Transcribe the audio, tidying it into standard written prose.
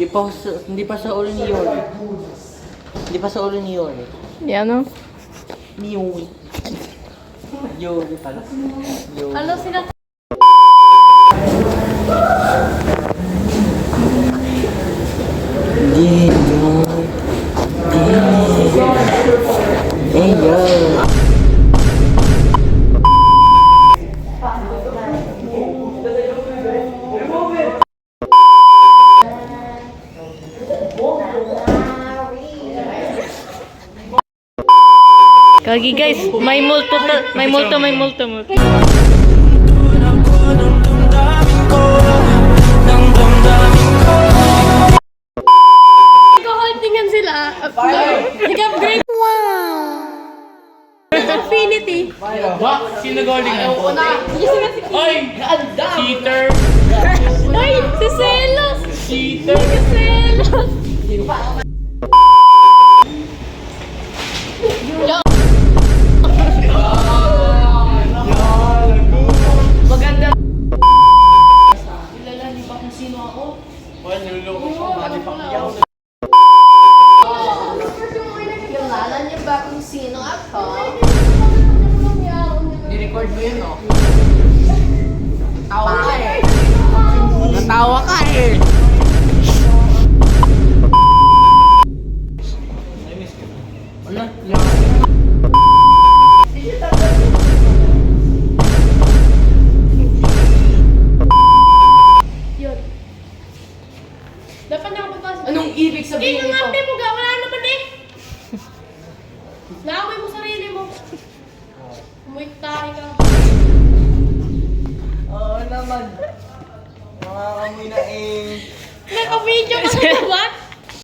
Hindi pa sa ulo ni Yori. Hindi pa sa ulo ni Yori. Di ano? Ni Yori. Yori pala. Yori. Ano sila? Kagi guys, may multo. Ikaw-holdingan sila. Ika-break. Wow! Infinity. Ba? Sino goaling yan? Oy! Cheater! Ay, si Celos! Cheater! Si Celos! Maganda! Kilala niyo ba kung sino ako? Well, niloloko ko. Mali pa kiyaw. Kilala niyo ba kung sino ako? Ni-record mo yun, oh. Natawa ka eh. Natawa ka eh. Wala, yan. Yun. Dapat niya ako papasok. Anong ibig sabihin nito? Ingangati mo ga, wala naman eh. Naaway mo sarili mo. Umuiktahe ka. Oo naman. Nakakamoy na eh. Naka-video ka na.